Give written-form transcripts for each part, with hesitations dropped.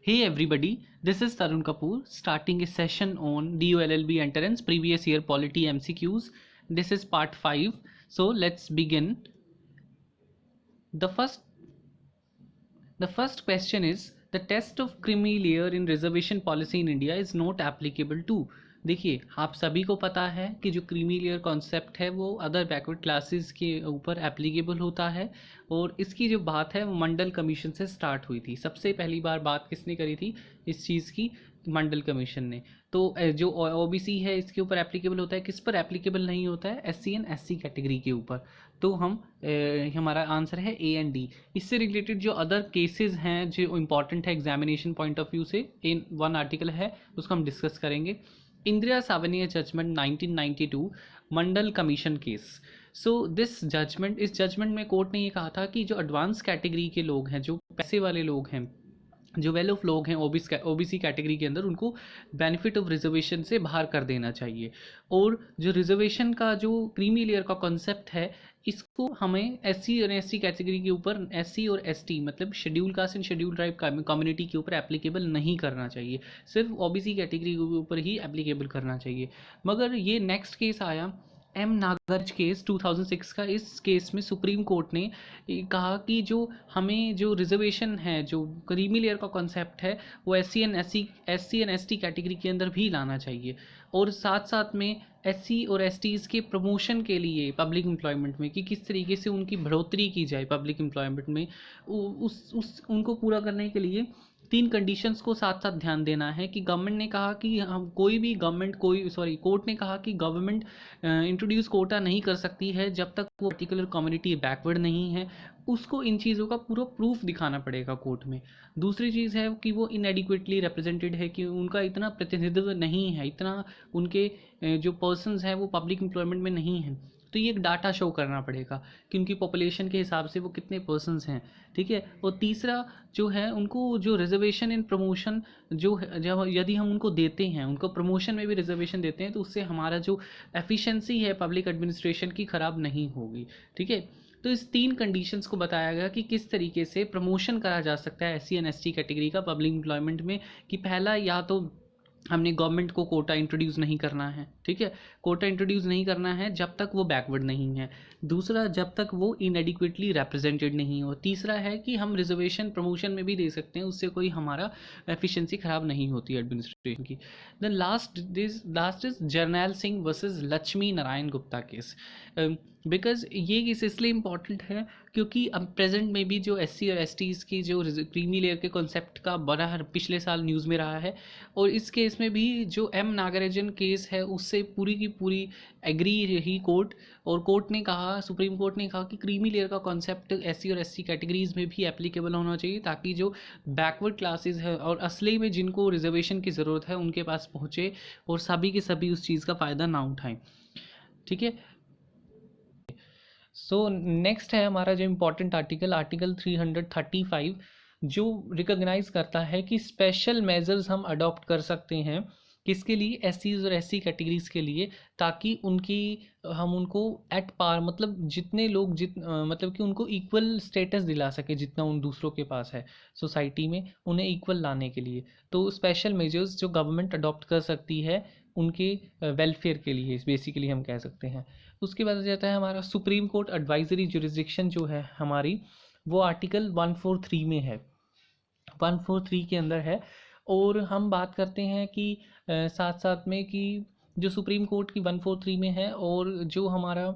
Hey everybody, this is Tarun Kapoor starting a session on DOLLB entrance previous year polity MCQs. This is part 5. So let's begin. The first question is the test of creamy layer in reservation policy in India is not applicable to. देखिए आप सभी को पता है कि जो creamy layer concept है वो अदर बैकवर्ड क्लासेस के ऊपर एप्लीकेबल होता है और इसकी जो बात है वो मंडल कमीशन से स्टार्ट हुई थी। सबसे पहली बार बात किसने करी थी इस चीज़ की? मंडल कमीशन ने। तो जो ओबीसी है इसके ऊपर एप्लीकेबल होता है, किस पर एप्लीकेबल नहीं होता है? एससी एंड एससी कैटेगरी के ऊपर। तो हमारा आंसर है ए एंड डी। इससे रिलेटेड जो अदर केसेस हैं जो इंपॉर्टेंट है एग्जामिनेशन पॉइंट ऑफ व्यू से, इन वन आर्टिकल है उसको हम डिस्कस करेंगे। Indira Sawhney judgement 1992 Mandal commission case. So this judgement, इस जजमेंट में कोर्ट ने ये कहा था कि जो एडवांस कैटेगरी के लोग हैं, जो पैसे वाले लोग हैं, जो वेल ऑफ लोग हैं ओबीसी कैटेगरी के अंदर, उनको बेनिफिट ऑफ रिजर्वेशन से बाहर कर देना चाहिए। और जो रिजर्वेशन का जो क्रीमी लेयर का कॉन्सेप्ट है इसको हमें एससी और एसटी कैटेगरी के ऊपर, एससी और एसटी मतलब schedule caste and schedule tribe community के ऊपर एप्लीकेबल नहीं करना चाहिए, सिर्फ ओबीसी कैटेगरी के ऊपर ही एप्लीकेबल करना चाहिए। मगर ये नेक्स्ट केस आया एम नागराज केस 2006 का। इस केस में सुप्रीम कोर्ट ने कहा कि जो हमें जो रिजर्वेशन है, जो क्रीमी लेयर का कॉन्सेप्ट है, वो एससी एंड एसटी कैटेगरी के अंदर भी लाना चाहिए। और साथ साथ में एससी और एसटीज़ के प्रमोशन के लिए पब्लिक एम्प्लॉयमेंट में कि किस तरीके से उनकी बढ़ोतरी की जाए पब्लिक एम्प्लॉयमेंट में, उनको पूरा करने के लिए 3 कंडीशंस को साथ साथ ध्यान देना है। कि गवर्नमेंट ने कहा कि हम कोर्ट ने कहा कि गवर्नमेंट इंट्रोड्यूस कोटा नहीं कर सकती है जब तक वो पर्टिकुलर कम्युनिटी बैकवर्ड नहीं है। उसको इन चीज़ों का पूरा प्रूफ दिखाना पड़ेगा कोर्ट में। दूसरी चीज़ है कि वो इनएडिक्वेटली रिप्रेजेंटेड है, कि उनका इतना प्रतिनिधित्व नहीं है, इतना उनके जो पर्सनस हैं वो पब्लिक एम्प्लॉयमेंट में नहीं है। तो ये एक डाटा शो करना पड़ेगा कि उनकी पॉपुलेशन के हिसाब से वो कितने पर्सनस हैं, ठीक है। और तीसरा जो है, उनको जो रिजर्वेशन इन प्रमोशन जो जब यदि हम उनको देते हैं, उनको प्रमोशन में भी रिजर्वेशन देते हैं, तो उससे हमारा जो एफिशिएंसी है पब्लिक एडमिनिस्ट्रेशन की ख़राब नहीं होगी, ठीक है। तो इस 3 कंडीशंस को बताया गया कि किस तरीके से प्रमोशन करा जा सकता है एससी एंड एसटी कैटेगरी का पब्लिक एम्प्लॉयमेंट में। कि पहला, या तो हमने गवर्नमेंट को कोटा इंट्रोड्यूस नहीं करना है, ठीक है, कोटा इंट्रोड्यूस नहीं करना है जब तक वो बैकवर्ड नहीं है। दूसरा, जब तक वो इनएडिक्वेटली रिप्रेजेंटेड नहीं हो। तीसरा है कि हम रिजर्वेशन प्रमोशन में भी दे सकते हैं, उससे कोई हमारा एफिशिएंसी ख़राब नहीं होती एडमिनिस्ट्रेशन की। Then last is Jarnail Singh versus Lakshmi Narayan Gupta case. Because ये केस इसलिए इम्पॉर्टेंट है क्योंकि अब प्रेजेंट में भी जो एससी और एसटीज़ की जो क्रीमी लेयर के कॉन्सेप्ट का बड़ा पिछले साल न्यूज़ में रहा है, और इस केस में भी जो एम नागराजन केस है उससे पूरी की पूरी एग्री रही कोर्ट। और कोर्ट ने कहा, सुप्रीम कोर्ट ने कहा कि क्रीमी लेयर का कॉन्सेप्ट एससी और एसटी कैटेगरीज में भी एप्लीकेबल होना चाहिए, ताकि जो बैकवर्ड क्लासेस है और असली में जिनको रिजर्वेशन की ज़रूरत है उनके पास पहुँचे और सभी के सभी उस चीज़ का फ़ायदा ना उठाएं, ठीक है। सो नेक्स्ट है हमारा जो इम्पोर्टेंट आर्टिकल 335, जो रिकॉग्नाइज करता है कि स्पेशल मेजर्स हम अडॉप्ट कर सकते हैं किसके लिए? एससीज और एससी कैटेगरीज के लिए, ताकि हम उनको एट पार, मतलब जितने लोग मतलब कि उनको इक्वल स्टेटस दिला सके जितना उन दूसरों के पास है सोसाइटी में, उन्हें इक्वल लाने के लिए। तो स्पेशल मेजर्स जो गवर्नमेंट अडॉप्ट कर सकती है उनके वेलफेयर के लिए बेसिकली हम कह सकते हैं। उसके बाद आ जाता है हमारा सुप्रीम कोर्ट एडवाइजरी जुरिसडिक्शन जो है हमारी, वो आर्टिकल 143 में है, 143 के अंदर है। और हम बात करते हैं कि साथ साथ में कि जो सुप्रीम कोर्ट की 143 में है, और जो हमारा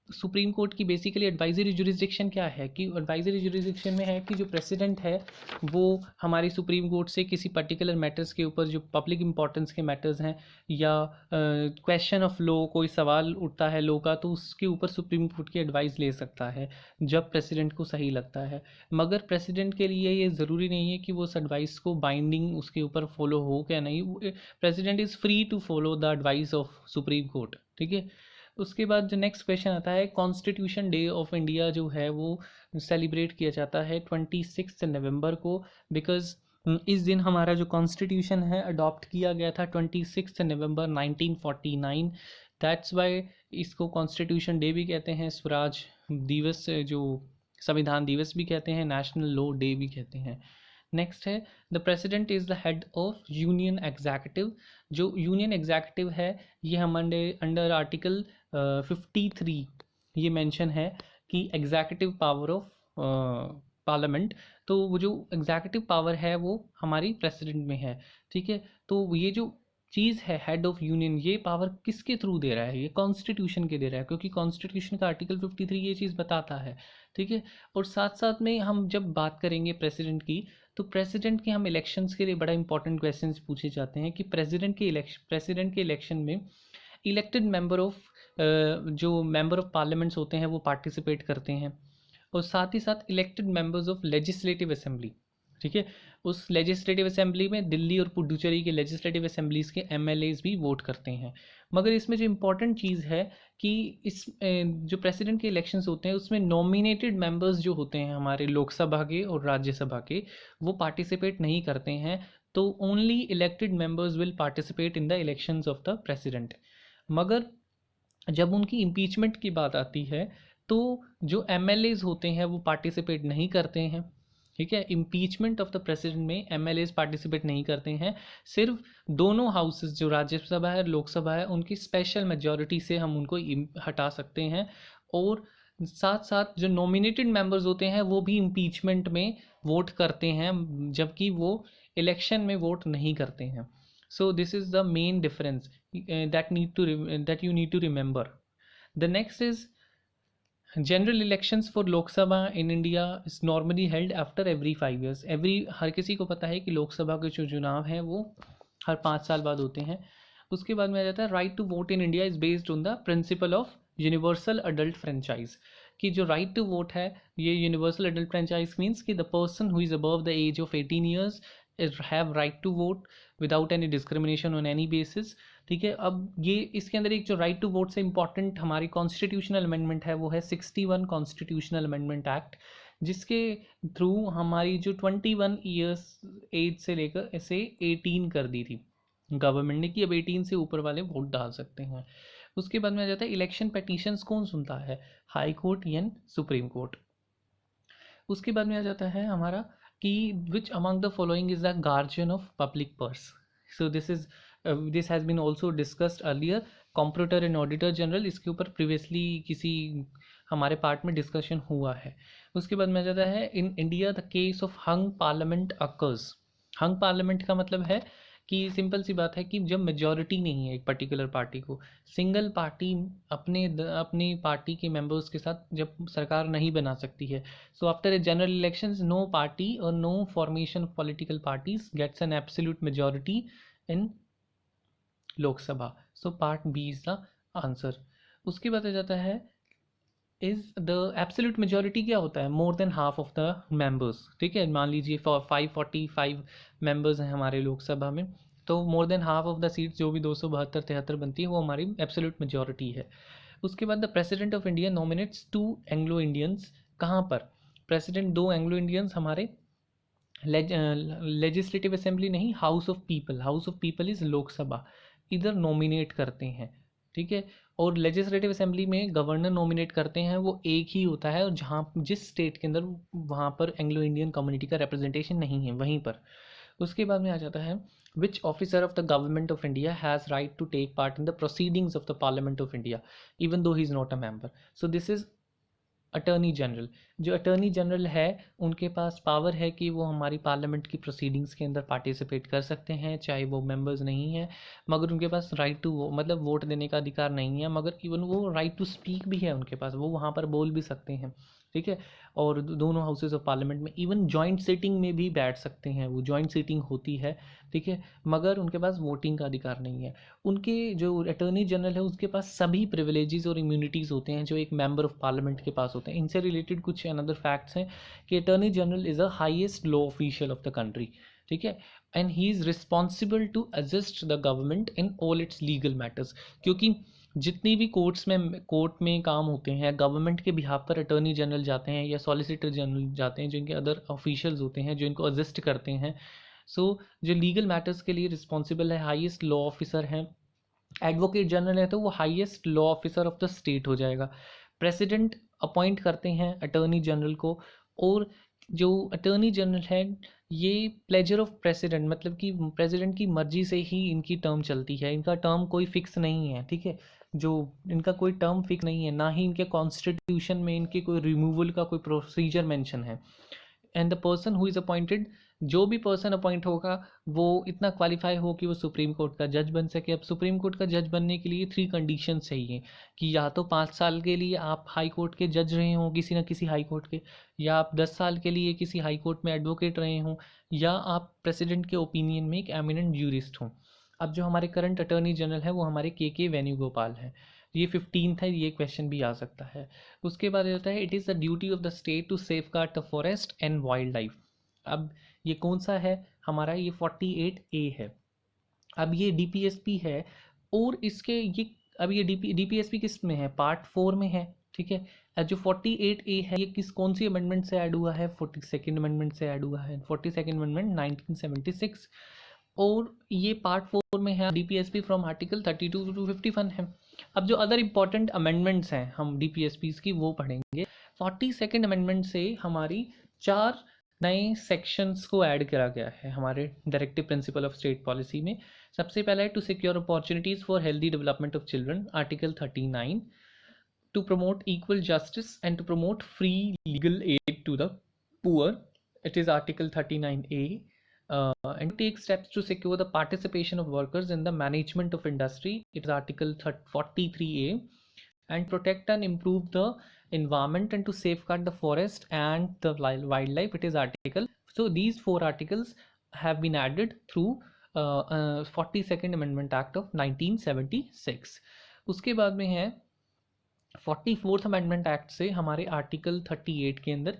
सुप्रीम कोर्ट की बेसिकली एडवाइजरी जुरिसडिक्शन क्या है, कि एडवाइजरी जुरिसडिक्शन में है कि जो प्रेसिडेंट है वो हमारी सुप्रीम कोर्ट से किसी पर्टिकुलर मैटर्स के ऊपर, जो पब्लिक इंपॉर्टेंस के मैटर्स हैं या क्वेश्चन ऑफ लॉ, कोई सवाल उठता है लॉ का, तो उसके ऊपर सुप्रीम कोर्ट की एडवाइस ले सकता है जब प्रेसिडेंट को सही लगता है। मगर प्रेसिडेंट के लिए ये ज़रूरी नहीं है कि वो उस एडवाइस को बाइंडिंग उसके ऊपर फॉलो हो क्या नहीं। President is free to follow the advice of supreme court, ठीक है। उसके बाद जो नेक्स्ट क्वेश्चन आता है, कॉन्स्टिट्यूशन डे ऑफ इंडिया जो है वो सेलिब्रेट किया जाता है 26 नवंबर को, बिकॉज इस दिन हमारा जो कॉन्स्टिट्यूशन है अडॉप्ट किया गया था 26 नवंबर 1949। दैट्स वाई इसको कॉन्स्टिट्यूशन डे भी कहते हैं, स्वराज दिवस जो संविधान दिवस भी कहते हैं, नेशनल लॉ डे भी कहते हैं, नेक्स्ट है the president is the head of union executive. जो यूनियन एग्जीक्यूटिव है ये हम अंडर आर्टिकल 53 ये मेंशन है कि एग्जीक्यूटिव पावर ऑफ पार्लियामेंट। तो वो जो एग्जीक्यूटिव पावर है वो हमारी प्रेसिडेंट में है, ठीक है। तो ये जो चीज़ है हेड ऑफ यूनियन, ये पावर किसके थ्रू दे रहा है? ये कॉन्स्टिट्यूशन के दे रहा है, क्योंकि कॉन्स्टिट्यूशन का आर्टिकल 53 ये चीज़ बताता है, ठीक है। और साथ साथ में हम जब बात करेंगे प्रेसिडेंट की, तो प्रेसिडेंट के हम इलेक्शंस के लिए बड़ा इंपॉर्टेंट क्वेश्चंस पूछे जाते हैं कि प्रेसिडेंट के इलेक्शन में इलेक्टेड मेंबर ऑफ जो मेंबर ऑफ पार्लियामेंट्स होते हैं वो पार्टिसिपेट करते हैं, और साथ ही साथ elected members of legislative assembly, ठीक है। उस लेजिस्लेटिव असेंबली में दिल्ली और पुडुचेरी के लेजिस्लेटिव असेंबलीज़ के एमएलएज भी वोट करते हैं। मगर इसमें जो इम्पोर्टेंट चीज़ है कि इस जो प्रेसिडेंट के इलेक्शंस होते हैं उसमें नॉमिनेटेड मेंबर्स जो होते हैं हमारे लोकसभा के और राज्यसभा के, वो पार्टिसिपेट नहीं करते हैं। तो only elected members will participate in the elections of the president. मगर जब उनकी इम्पीचमेंट की बात आती है तो जो एमएलएज होते हैं वो पार्टिसिपेट नहीं करते हैं, ठीक है। इम्पीचमेंट ऑफ द प्रेसिडेंट में एमएलएज पार्टिसिपेट नहीं करते हैं। सिर्फ दोनों हाउसेस जो राज्यसभा है लोकसभा है उनकी स्पेशल मेजॉरिटी से हम उनको हटा सकते हैं। और साथ साथ जो नॉमिनेटेड मेंबर्स होते हैं वो भी इम्पीचमेंट में वोट करते हैं, जबकि वो इलेक्शन में वोट नहीं करते हैं। सो this is the main difference that you need to remember. The next is general elections for Lok Sabha in India is normally held after every 5 years. हर किसी को पता है कि लोकसभा के जो चुनाव हैं वो हर 5 साल बाद होते हैं। उसके बाद में आ जाता है right to vote in India is based on the principle of universal adult franchise. कि जो राइट टू वोट है ये यूनिवर्सल अडल्ट फ्रेंचाइज मीन्स कि the person who is above the age of 18 years have right to vote without any discrimination on any basis, ठीक है। अब ये इसके अंदर एक जो राइट टू वोट से इंपॉर्टेंट हमारी कॉन्स्टिट्यूशनल अमेंडमेंट है वो है 61 कॉन्स्टिट्यूशनल अमेंडमेंट एक्ट, जिसके थ्रू हमारी जो 21 ईयर्स एज से लेकर इसे 18 कर दी थी गवर्नमेंट ने कि अब 18 से ऊपर वाले वोट डाल सकते हैं। उसके बाद में आ जाता है इलेक्शन पेटिशंस कौन सुनता है? हाई कोर्ट या सुप्रीम कोर्ट। उसके बाद में आ जाता है हमारा कि which among the following is the guardian of public purse. So this has been also discussed earlier, comptroller and auditor general, इसके ऊपर प्रीवियसली किसी हमारे पार्ट में डिस्कशन हुआ है। उसके बाद में आ जाता है in India the case of hung parliament occurs. Hung parliament का मतलब है कि सिंपल सी बात है कि जब मेजॉरिटी नहीं है एक पर्टिकुलर पार्टी को, सिंगल पार्टी अपनी पार्टी के मेंबर्स के साथ जब सरकार नहीं बना सकती है, so after a general elections no party और no formation of political parties gets an absolute majority in Lok Sabha. So part B is the answer. उसके बाद आ जाता है इज द एब्सोल्यूट मेजॉरिटी क्या होता है? More than half of the members, ठीक है। मान लीजिए 545 मेंबर्स हैं हमारे लोकसभा में, तो more than half of the seats जो भी 272-73 बनती है वो हमारी एब्सोल्यूट मेजॉरिटी है। उसके बाद the president of India nominates 2 Anglo Indians. कहाँ पर? प्रेसिडेंट 2 एंग्लो इंडियंस हमारे लेजिस्लेटिव असेंबली नहीं, house of people is Lok Sabha, इधर नॉमिनेट करते हैं, ठीक है। और लेजिस्लेटिव असेंबली में गवर्नर नॉमिनेट करते हैं, वो एक ही होता है और जहाँ जिस स्टेट के अंदर वहाँ पर एंग्लो इंडियन कम्युनिटी का रिप्रेजेंटेशन नहीं है वहीं पर। उसके बाद में आ जाता है which officer of the government of India has right to take part in the proceedings of the parliament of India even though he is not a member. So this is attorney general. जो attorney general है उनके पास power है कि वो हमारी parliament की proceedings के अंदर पार्टिसिपेट कर सकते हैं चाहे वो मेंबर्स नहीं हैं, मगर उनके पास राइट टू मतलब वोट देने का अधिकार नहीं है, मगर इवन वो राइट टू स्पीक भी है उनके पास, वो वहाँ पर बोल भी सकते हैं, ठीक है। और दोनों हाउसेज ऑफ पार्लियामेंट में इवन जॉइंट सीटिंग में भी बैठ सकते हैं, वो जॉइंट सीटिंग होती है, ठीक है। मगर उनके पास वोटिंग का अधिकार नहीं है। उनके जो अटर्नी जनरल है उसके पास सभी प्रिविलेजेस और इम्यूनिटीज़ होते हैं जो एक मेंबर ऑफ पार्लियामेंट के पास होते हैं। इनसे रिलेटेड कुछ अनदर फैक्ट्स हैं कि attorney general is a highest law official of the country, ठीक है, and he is responsible to assist the government in all its legal matters. क्योंकि जितनी भी कोर्ट में काम होते हैं गवर्नमेंट के बिहाफ पर अटर्नी जनरल जाते हैं या सॉलिसिटर जनरल जाते हैं, जो इनके अदर ऑफिशियल्स होते हैं जो इनको असिस्ट करते हैं। सो जो लीगल मैटर्स के लिए रिस्पॉन्सिबल है, हाईएस्ट लॉ ऑफिसर हैं। एडवोकेट जनरल है तो वो highest law officer of the state हो जाएगा। प्रेसिडेंट अपॉइंट करते हैं अटर्नी जनरल को, और जो अटर्नी जनरल है ये प्लेजर ऑफ प्रेसिडेंट, मतलब कि प्रेसिडेंट की मर्जी से ही इनकी टर्म चलती है, इनका टर्म कोई फिक्स नहीं है, ठीक है। जो इनका कोई टर्म फिक्स नहीं है, ना ही इनके कॉन्स्टिट्यूशन में इनके कोई रिमूवल का कोई प्रोसीजर मेंशन है। And the person who is appointed, जो भी पर्सन अपॉइंट होगा वो इतना क्वालिफाई हो कि वो सुप्रीम कोर्ट का जज बन सके। अब सुप्रीम कोर्ट का जज बनने के लिए 3 कंडीशन चाहिए कि या तो 5 साल के लिए आप हाई कोर्ट के जज रहे हों किसी न किसी हाई कोर्ट के, या आप 10 साल के लिए किसी हाई कोर्ट में एडवोकेट रहे हों, या आप प्रेसिडेंट के ओपिनियन में एक एमिनेंट ज्यूरिस्ट हों। अब जो हमारे करंट अटर्नी जनरल है वो हमारे के वेणुगोपाल हैं। ये 15 है, ये क्वेश्चन भी आ सकता है। उसके बाद होता है, it is the duty of the state to safeguard the forest and wild life. अब ये कौन सा है हमारा, ये 48A है। अब ये डीपीएसपी है, और इसके ये अब ये डीपीएसपी किस में है, पार्ट 4 में है, ठीक है। जो 48A है ये कौन सी अमेंडमेंट से ऐड हुआ है, 42nd अमेंडमेंट से ऐड हुआ है, 42nd अमेंडमेंट 1976। और ये पार्ट 4 में है, डीपीएसपी फ्रॉम आर्टिकल 32 to 51 है। अब जो अदर इंपॉर्टेंट अमेंडमेंट्स हैं हम डीपीएसपी की वो पढ़ेंगे। 42nd अमेंडमेंट से हमारी 4 नए सेक्शंस को ऐड करा गया है हमारे directive principle of state policy में। सबसे पहला है to secure opportunities for healthy development of children, article 39। To promote equal justice and to promote free legal aid to the poor, it is article 39A. And take steps to secure the participation of workers in the management of industry, it is article 43A. And protect and improve the environment and to safeguard the forest and the wildlife, it is article. So these 4 articles have been added through 42nd amendment act of 1976. उसके बाद में है 44th amendment act से हमारे article 38 के अंदर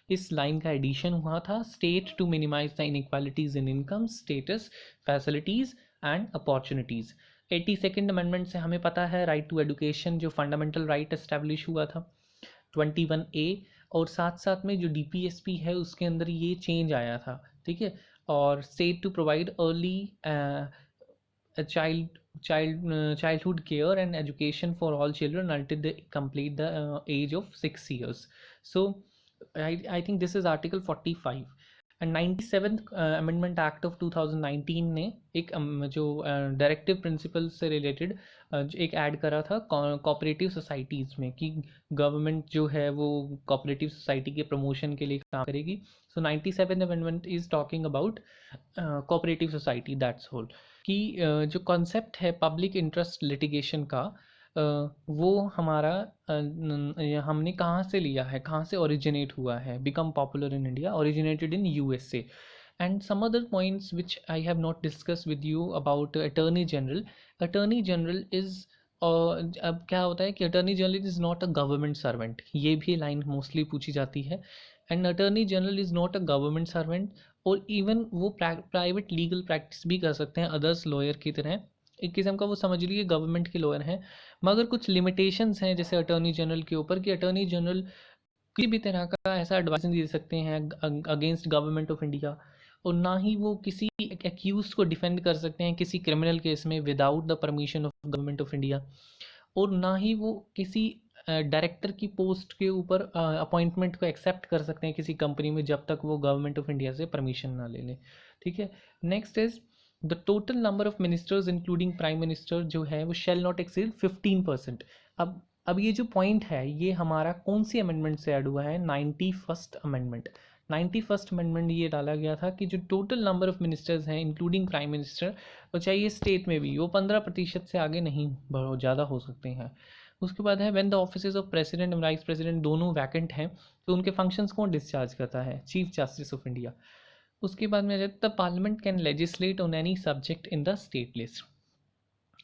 इस line का एडिशन हुआ था, state to minimize the inequalities in income, status, facilities and opportunities. 82nd amendment से हमें पता है राइट टू एजुकेशन, जो फंडामेंटल राइट एस्टेब्लिश हुआ था 21A। और साथ साथ में जो डीपीएसपी है उसके अंदर ये चेंज आया था, ठीक है। और state to provide early childhood care and education for all children until they complete the age of 6 years. So I think this is article 45. And 97th amendment act of 2019 ने एक जो डायरेक्टिव प्रिंसिपल से related एक add करा था cooperative societies में, कि government जो है वो कोऑपरेटिव सोसाइटी के प्रमोशन के लिए काम करेगी। So 97th amendment is talking about cooperative society, that's whole. कि जो कॉन्सेप्ट है पब्लिक इंटरेस्ट लिटिगेशन का, वो हमारा हमने कहाँ से लिया है, कहाँ से ओरिजिनेट हुआ है, become popular in India, originated in USA. And some other points which I have not discuss with you about attorney general. Attorney general is, अब क्या होता है कि attorney general is not a government servant, ये भी line mostly पूछी जाती है। And attorney general is not a government servant, और इवन वो प्राइवेट लीगल प्रैक्टिस भी कर सकते हैं अदर्स लॉयर की तरह। एक किस्म का वो समझ लीजिए गवर्नमेंट के लॉयर हैं, मगर कुछ लिमिटेशंस हैं जैसे अटर्नी जनरल के ऊपर, कि अटर्नी जनरल किसी भी तरह का ऐसा एडवाइस नहीं दे सकते हैं अगेंस्ट गवर्नमेंट ऑफ इंडिया, और ना ही वो किसी एक्यूज को डिफेंड कर सकते हैं किसी क्रिमिनल केस में without the permission of government of India, और ना ही वो किसी डायरेक्टर की पोस्ट के ऊपर अपॉइंटमेंट को एक्सेप्ट कर सकते हैं किसी कंपनी में जब तक वो गवर्नमेंट ऑफ इंडिया से परमिशन ना ले लें, ठीक है। Next is the total number of ministers including prime minister जो है वो शेल नॉट एक्सीड 15%। अब ये जो पॉइंट है ये हमारा कौन सी अमेंडमेंट से ऐड हुआ है, 91st अमेंडमेंट। 91st अमेंडमेंट ये डाला गया था कि जो टोटल नंबर ऑफ मिनिस्टर्स हैं इंक्लूडिंग प्राइम मिनिस्टर, और चाहिए स्टेट में भी, वो 15% से आगे नहीं बहुत ज़्यादा हो सकते हैं। उसके बाद है when the offices of president and vice president दोनों वैकेंट हैं तो उनके फंक्शंस कौन डिस्चार्ज करता है, चीफ जस्टिस ऑफ इंडिया। उसके बाद में आ जाता है the parliament can legislate on any subject in the state list.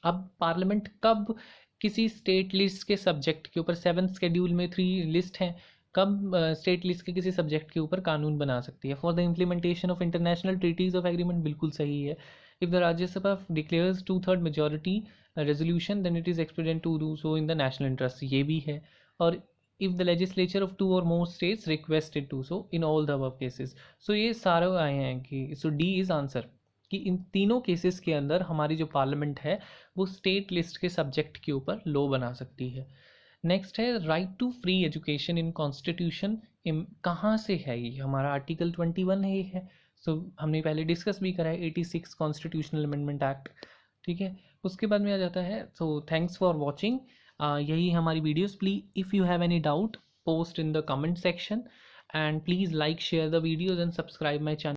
अब पार्लियामेंट कब किसी स्टेट लिस्ट के सब्जेक्ट के ऊपर, 7th शेड्यूल में 3 लिस्ट हैं, कब स्टेट लिस्ट के किसी सब्जेक्ट के ऊपर कानून बना सकती है, for the implementation of international treaties of agreement, बिल्कुल सही है। If the Rajya Sabha declares 2/3 majority resolution then it is expedient to do so in the national interest, ये भी है। और if the legislature of 2 or more states requested to so in all the above cases। सो ये सारे आए हैं कि सो D is answer, कि इन तीनों केसेस के अंदर हमारी जो पार्लियामेंट है वो स्टेट लिस्ट के सब्जेक्ट के ऊपर लॉ बना सकती है। नेक्स्ट है right to free education in constitution, कहाँ से है ये, हमारा आर्टिकल 21 है। सो हमने पहले डिस्कस भी करा है 86 कॉन्स्टिट्यूशनल अमेंडमेंट एक्ट, ठीक है। उसके बाद में आ जाता है, सो थैंक्स फॉर वॉचिंग, यही हमारी videos. Please if you have any doubt post in the comment section, and please like, share the videos and subscribe my channel.